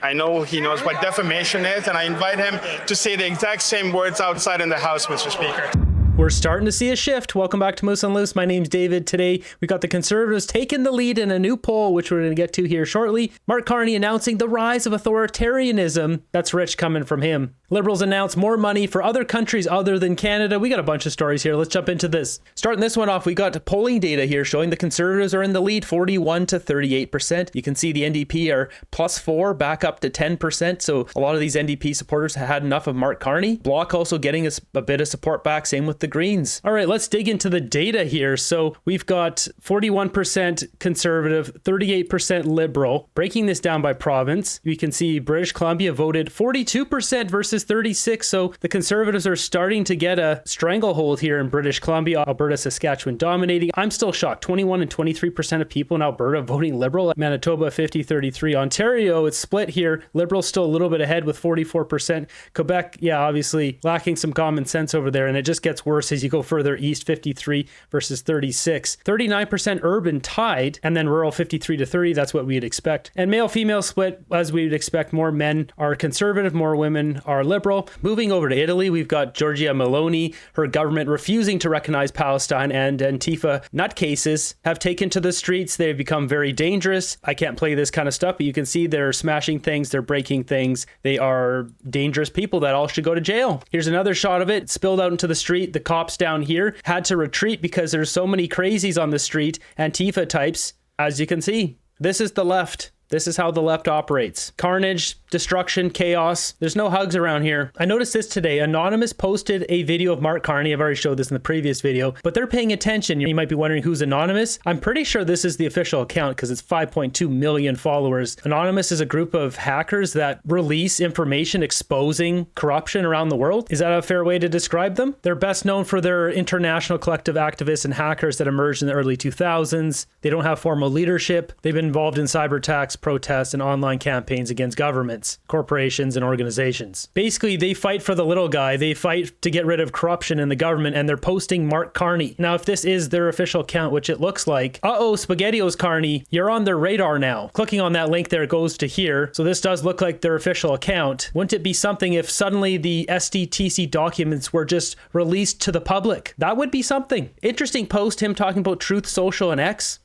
I know he knows what defamation is, and I invite him to say the exact same words outside in the House, Mr. Speaker. We're starting to see a shift. Welcome back to Moose on Loose. My name's David. Today, we got the Conservatives taking the lead in a new poll, which we're going to get to here shortly. Mark Carney announcing the rise of authoritarianism. That's rich coming from him. Liberals announce more money for other countries other than Canada. We got a bunch of stories here. Let's jump into this. Starting this one off, we got polling data here showing the Conservatives are in the lead, 41 to 38%. You can see the NDP are +4, back up to 10%. So a lot of these NDP supporters had enough of Mark Carney. Bloc also getting a bit of support back. Same with the Greens. All right, let's dig into the data here. So we've got 41% Conservative, 38% Liberal. Breaking this down by province, we can see British Columbia voted 42% versus 36. So the Conservatives are starting to get a stranglehold here in British Columbia. Alberta, Saskatchewan dominating. I'm still shocked. 21 and 23% of people in Alberta voting Liberal. Manitoba, 50-33. Ontario, it's split here. Liberal still a little bit ahead with 44%. Quebec, yeah, obviously lacking some common sense over there. And it just gets worse as you go further east, 53 versus 36. 39% urban tied, and then rural 53 to 30. That's what we'd expect. And male-female split, as we would expect. More men are conservative, more women are liberal. Moving over to Italy, we've got Giorgia Meloni, her government refusing to recognize Palestine, and Antifa nutcases have taken to the streets. They've become very dangerous. I can't play this kind of stuff, but you can see they're smashing things, they're breaking things. They are dangerous people that all should go to jail. Here's another shot of it. It spilled out into the street. The cops down here had to retreat because there's so many crazies on the street, Antifa types, as you can see. This is the left. This is how the left operates. Carnage, destruction, chaos. There's no hugs around here. I noticed this today. Anonymous posted a video of Mark Carney. I've already showed this in the previous video, but they're paying attention. You might be wondering who's Anonymous. I'm pretty sure this is the official account because it's 5.2 million followers. Anonymous is a group of hackers that release information exposing corruption around the world. Is that a fair way to describe them? They're best known for their international collective activists and hackers that emerged in the early 2000s. They don't have formal leadership. They've been involved in cyber attacks, protests, and online campaigns against governments, corporations, and organizations. Basically, they fight for the little guy. They fight to get rid of corruption in the government, and they're posting Mark Carney. Now, if this is their official account, which it looks like, SpaghettiOs Carney, you're on their radar now. Clicking on that link there, it goes to here. So this does look like their official account. Wouldn't it be something if suddenly the SDTC documents were just released to the public? That would be something. Interesting post, him talking about Truth Social and X.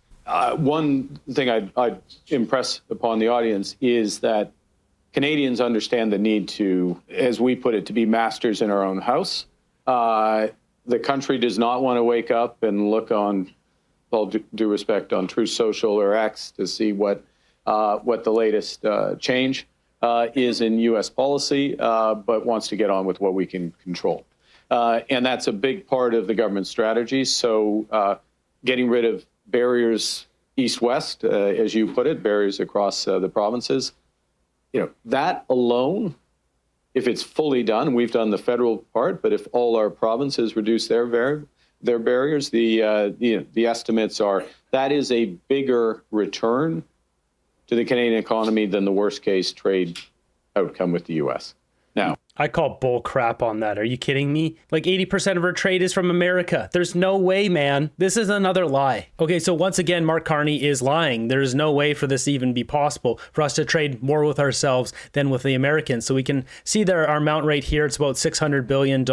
One thing I'd impress upon the audience is that Canadians understand the need to, as we put it, to be masters in our own house. The country does not want to wake up and look on, all due respect, on Truth Social or X to see what the latest change is in U.S. policy, but wants to get on with what we can control. And that's a big part of the government strategy. So getting rid of barriers east-west, as you put it, barriers across the provinces. That alone, if it's fully done, we've done the federal part, but if all our provinces reduce their barriers, the estimates are that is a bigger return to the Canadian economy than the worst-case trade outcome with the U.S. Now, I call bull crap on that. Are you kidding me? Like 80% of our trade is from America. There's no way, man. This is another lie. Okay, so once again, Mark Carney is lying. There's no way for this to even be possible for us to trade more with ourselves than with the Americans. So we can see there our amount right here. It's about $600 billion.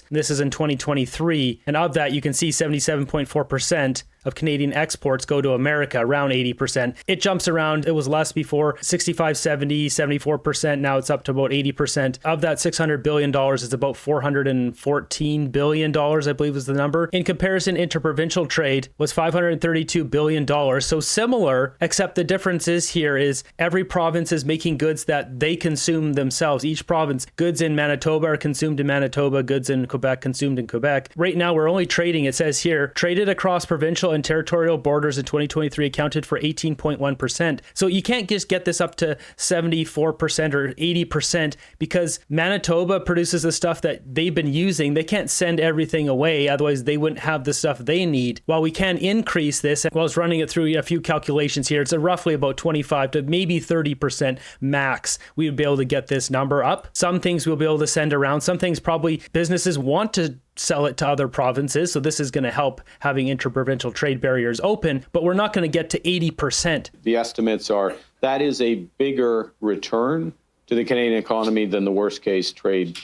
This is in 2023. And of that, you can see 77.4% of Canadian exports go to America, around 80%. It jumps around. It was less before, 65, 70, 74%. Now it's up to about 80%. Of that $600 billion, it's about $414 billion, I believe was the number. In comparison, interprovincial trade was $532 billion. So similar, except the difference is here is every province is making goods that they consume themselves. Each province, goods in Manitoba are consumed in Manitoba, goods in Quebec consumed in Quebec. Right now, we're only trading, it says here, traded across provincial and territorial borders in 2023 accounted for 18.1%. So you can't just get this up to 74% or 80% because Manitoba produces the stuff that they've been using. They can't send everything away. Otherwise, they wouldn't have the stuff they need. While we can increase this, while I was running it through a few calculations here, it's roughly about 25 to maybe 30% max. We would be able to get this number up. Some things we'll be able to send around. Some things probably businesses want to sell it to other provinces. So this is going to help having interprovincial trade barriers open, but we're not going to get to 80%. The estimates are that is a bigger return to the Canadian economy than the worst case trade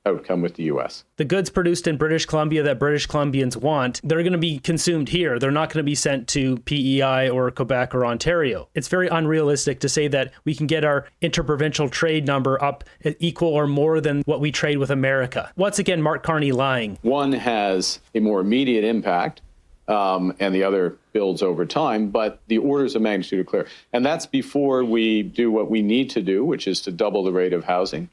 outcome with the U.S. The goods produced in British Columbia that British Columbians want, they're going to be consumed here. They're not going to be sent to PEI or Quebec or Ontario. It's very unrealistic to say that we can get our interprovincial trade number up equal or more than what we trade with America. Once again, Mark Carney lying. One has a more immediate impact, and the other builds over time, but the orders of magnitude are clear. And that's before we do what we need to do, which is to double the rate of housing.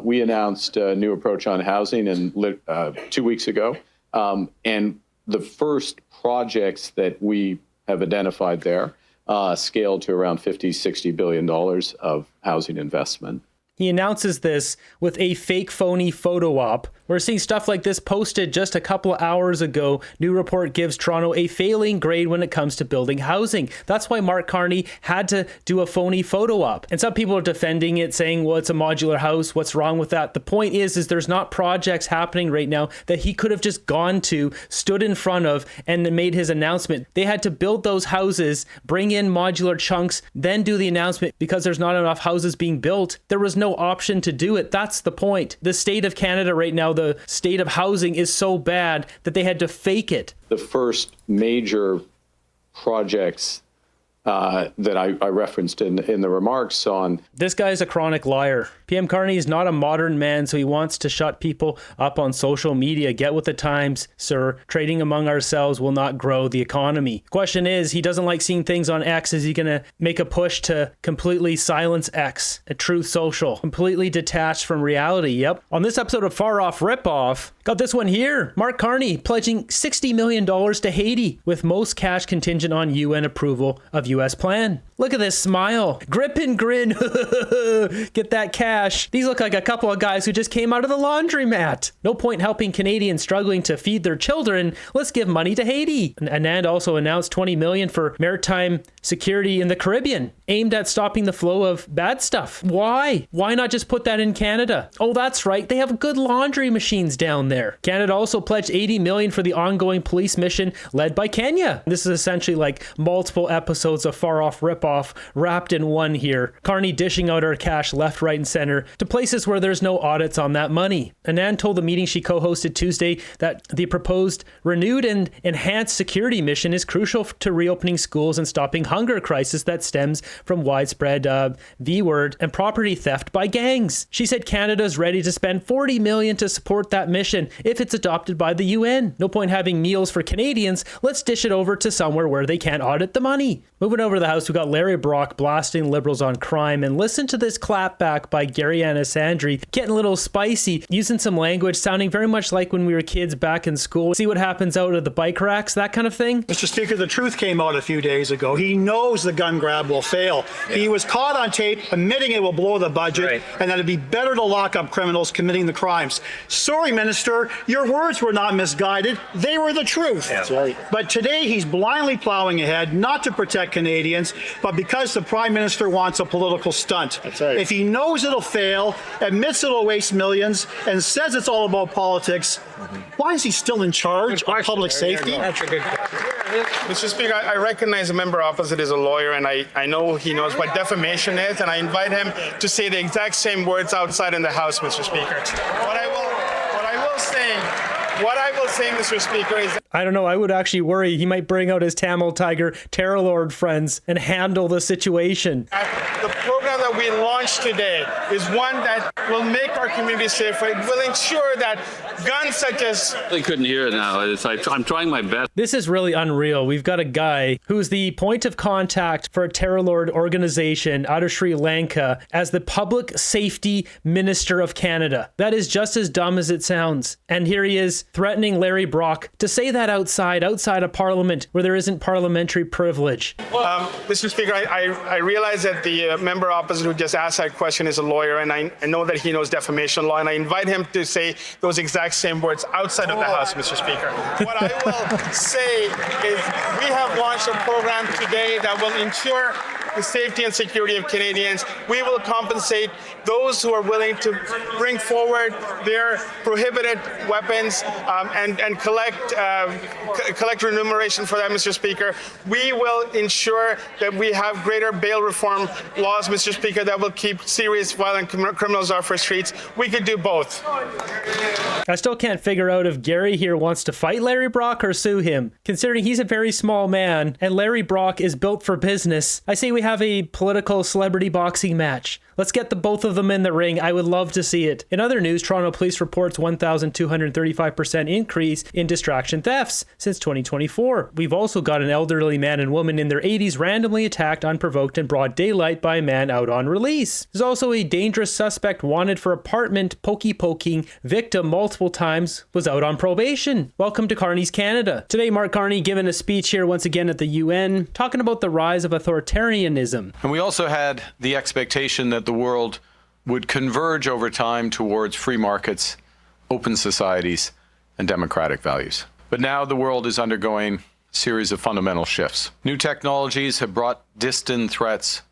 We announced a new approach on housing 2 weeks ago. And the first projects that we have identified there scaled to around $50-60 billion of housing investment. He announces this with a fake phony photo op. We're seeing stuff like this posted just a couple of hours ago. New report gives Toronto a failing grade when it comes to building housing. That's why Mark Carney had to do a phony photo op. And some people are defending it, saying, well, it's a modular house. What's wrong with that? The point is there's not projects happening right now that he could have just gone to, stood in front of, and then made his announcement. They had to build those houses, bring in modular chunks, then do the announcement because there's not enough houses being built. There was no option to do it. That's the point. The state of Canada right now, the state of housing is so bad that they had to fake it. The first major projects that I referenced in the remarks on. This guy's a chronic liar. PM Carney is not a modern man, so he wants to shut people up on social media. Get with the times, sir. Trading among ourselves will not grow the economy. Question is, he doesn't like seeing things on X. Is he going to make a push to completely silence X, a Truth Social, completely detached from reality? Yep. On this episode of Far Off Ripoff, got this one here. Mark Carney pledging $60 million to Haiti with most cash contingent on UN approval of U.S. plan. Look at this smile. Grip and grin. Get that cash. These look like a couple of guys who just came out of the laundromat. No point helping Canadians struggling to feed their children. Let's give money to Haiti. Anand also announced $20 million for maritime security in the Caribbean, aimed at stopping the flow of bad stuff. Why? Why not just put that in Canada? Oh, that's right. They have good laundry machines down there. Canada also pledged $80 million for the ongoing police mission led by Kenya. This is essentially like multiple episodes of Far Off Ripoff wrapped in one here. Carney dishing out our cash left, right, and center to places where there's no audits on that money. Anand told the meeting she co-hosted Tuesday that the proposed renewed and enhanced security mission is crucial to reopening schools and stopping hunger crisis that stems from widespread V-word and property theft by gangs. She said Canada's ready to spend $40 million to support that mission if it's adopted by the UN. No point having meals for Canadians. Let's dish it over to somewhere where they can't audit the money. Moving over to the House, we got Larry Brock blasting Liberals on crime, and listen to this clapback by Gary Anasandri, getting a little spicy, using some language sounding very much like when we were kids back in school. See what happens out of the bike racks, that kind of thing. Mr. Speaker, the truth came out a few days ago. He knows the gun grab will fail. Yeah. He was caught on tape admitting it will blow the budget, right, and that it'd be better to lock up criminals committing the crimes. Sorry, Minister, your words were not misguided. They were the truth. Yeah. That's right. But today he's blindly plowing ahead, not to protect Canadians, but because the Prime Minister wants a political stunt. That's right. If he knows it'll fail, admits it'll waste millions, and says it's all about politics, why is he still in charge of public safety? That's a good question. Mr. Speaker, I recognize the member opposite is a lawyer, and I know he knows what defamation is, and I invite him to say the exact same words outside in the House, Mr. Speaker. What I will say, Mr. Speaker, is... I don't know, I would actually worry he might bring out his Tamil Tiger Terror Lord friends and handle the situation. The program that we launched today is one that will make our community safer. It will ensure that guns such as... I couldn't hear it now. I'm trying my best. This is really unreal. We've got a guy who's the point of contact for a terror lord organization out of Sri Lanka as the Public Safety Minister of Canada. That is just as dumb as it sounds. And here he is threatening Larry Brock to say that outside of Parliament where there isn't parliamentary privilege. Mr. Speaker, I realize that the member opposite who just asked that question is a lawyer, and I know that he knows defamation law, and I invite him to say those exact same words outside of the House, Mr. Speaker. What I will say is we have launched a program today that will ensure the safety and security of Canadians. We will compensate those who are willing to bring forward their prohibited weapons and collect remuneration for that, Mr. Speaker. We will ensure that we have greater bail reform laws, Mr. Speaker, that will keep serious violent criminals off our streets. We could do both. I still can't figure out if Gary here wants to fight Larry Brock or sue him. Considering he's a very small man and Larry Brock is built for business, I say we have a political celebrity boxing match. Let's get the both of them in the ring. I would love to see it. In other news, Toronto Police reports 1,235% increase in distraction thefts since 2024. We've also got an elderly man and woman in their 80s randomly attacked unprovoked in broad daylight by a man out on release. There's also a dangerous suspect wanted for apartment poking victim multiple times was out on probation. Welcome to Carney's Canada. Today, Mark Carney giving a speech here once again at the UN, talking about the rise of authoritarianism. And we also had the expectation that the world would converge over time towards free markets, open societies, and democratic values. But now the world is undergoing a series of fundamental shifts. New technologies have brought distant threats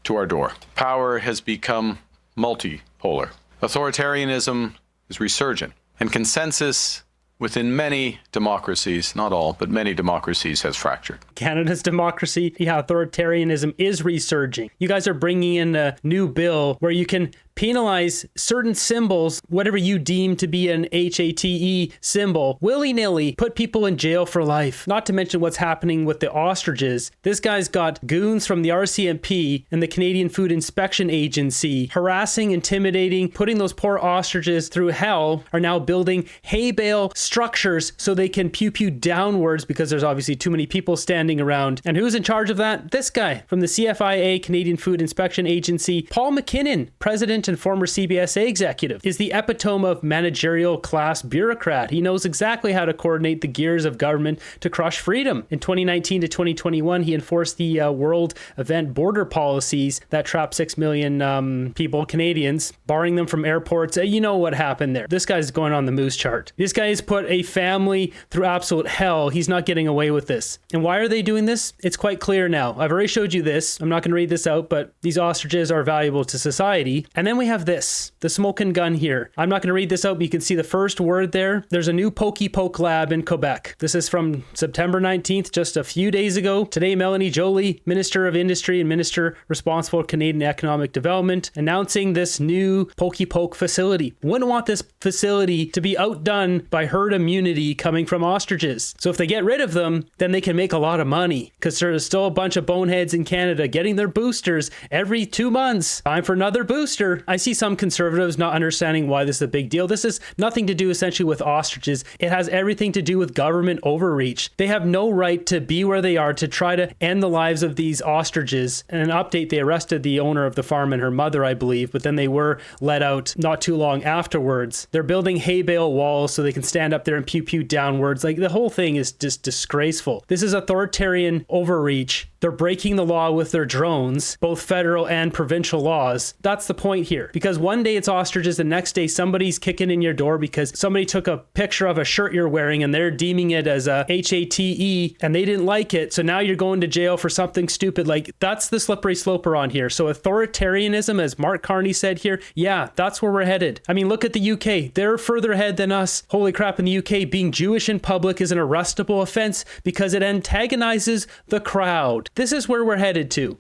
to our door. Power has become multipolar. Authoritarianism is resurgent, and consensus within many democracies, not all, but many democracies, has fractured. Canada's democracy, authoritarianism is resurging. You guys are bringing in a new bill where you can penalize certain symbols, whatever you deem to be an HATE symbol, willy-nilly, put people in jail for life. Not to mention what's happening with the ostriches. This guy's got goons from the RCMP and the Canadian Food Inspection Agency harassing, intimidating, putting those poor ostriches through hell, are now building hay bale structures so they can pew downwards because there's obviously too many people standing around. And who's in charge of that? This guy from the CFIA, Canadian Food Inspection Agency, Paul McKinnon, president and former CBSA executive, is the epitome of managerial class bureaucrat. He knows exactly how to coordinate the gears of government to crush freedom. In 2019 to 2021, he enforced the world event border policies that trap 6 million people, Canadians, barring them from airports. You know what happened there. This guy's going on the moose chart. This guy has put a family through absolute hell. He's not getting away with this. And why are they doing this? It's quite clear now. I've already showed you this. I'm not going to read this out, but these ostriches are valuable to society. And then we have this, the smoking gun here. I'm not going to read this out, but you can see the first word there. There's a new Poke lab in Quebec. This is from September 19th, just a few days ago. Today, Melanie Joly, Minister of Industry and Minister responsible for Canadian Economic Development, announcing this new Poke facility. Wouldn't want this facility to be outdone by herd immunity coming from ostriches. So if they get rid of them, then they can make a lot of money because there's still a bunch of boneheads in Canada getting their boosters every 2 months. Time for another booster. I see some conservatives not understanding why this is a big deal. This is nothing to do essentially with ostriches. It has everything to do with government overreach. They have no right to be where they are to try to end the lives of these ostriches. And an update, they arrested the owner of the farm and her mother, I believe, but then they were let out not too long afterwards. They're building hay bale walls so they can stand up there and pew downwards. Like, the whole thing is just disgraceful. This is authoritarian overreach. They're breaking the law with their drones, both federal and provincial laws. That's the point here. Because one day it's ostriches, the next day somebody's kicking in your door because somebody took a picture of a shirt you're wearing and they're deeming it as a HATE and they didn't like it. So now you're going to jail for something stupid. Like, that's the slippery slope we're on here. So authoritarianism, as Mark Carney said here, yeah, that's where we're headed. I mean, look at the UK. They're further ahead than us. Holy crap, in the UK, being Jewish in public is an arrestable offense because it antagonizes the crowd. This is where we're headed to.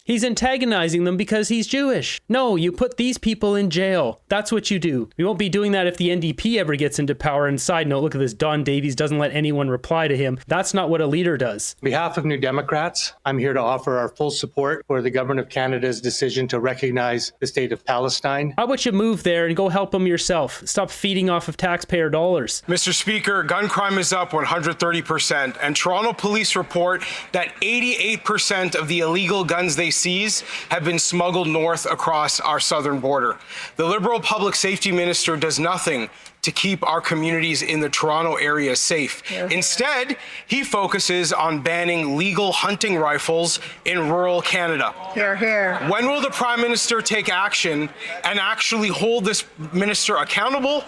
He's antagonizing them because he's Jewish. No, you put these people in jail. That's what you do. We won't be doing that if the NDP ever gets into power. And side note, look at this, Don Davies doesn't let anyone reply to him. That's not what a leader does. On behalf of New Democrats, I'm here to offer our full support for the Government of Canada's decision to recognize the state of Palestine. How about you move there and go help them yourself? Stop feeding off of taxpayer dollars. Mr. Speaker, gun crime is up 130%, and Toronto police report that 88% of the illegal guns they seize have been smuggled north across our southern border. The Liberal Public Safety Minister does nothing to keep our communities in the Toronto area safe. Instead, he focuses on banning legal hunting rifles in rural Canada. Hear, hear. When will the Prime Minister take action and actually hold this minister accountable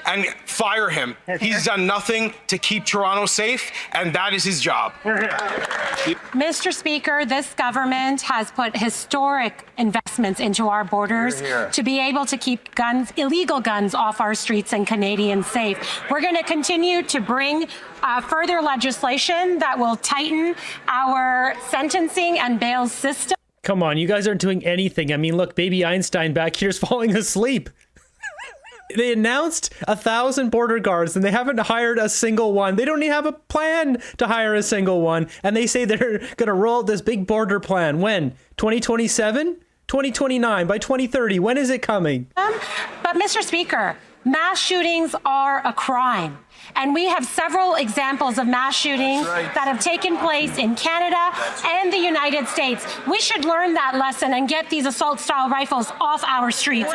and fire him. He's done nothing to keep Toronto safe, and that is his job. Mr. Speaker, this government has put historic investments into our borders to be able to keep guns, illegal guns, off our streets and Canadians safe. We're going to continue to bring further legislation that will tighten our sentencing and bail system. Come on, you guys aren't doing anything. I mean, look, baby Einstein back here's falling asleep. They announced 1,000 border guards and they haven't hired a single one. They don't even have a plan to hire a single one. And they say they're going to roll out this big border plan. When? 2027? 2029? By 2030? When is it coming? But Mr. Speaker, mass shootings are a crime. And we have several examples of mass shootings that have taken place in Canada and the United States. We should learn that lesson and get these assault-style rifles off our streets.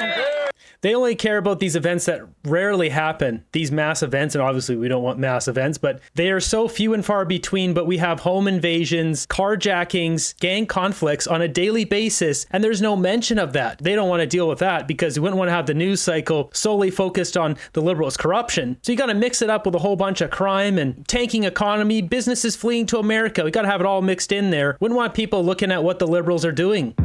They only care about these events that rarely happen, these mass events, and obviously we don't want mass events, but they are so few and far between. But we have home invasions, carjackings, gang conflicts on a daily basis, and there's no mention of that. They don't want to deal with that because we wouldn't want to have the news cycle solely focused on the Liberals' corruption. So you got to mix it up with a whole bunch of crime and tanking economy, businesses fleeing to America. We got to have it all mixed in there. Wouldn't want people looking at what the Liberals are doing.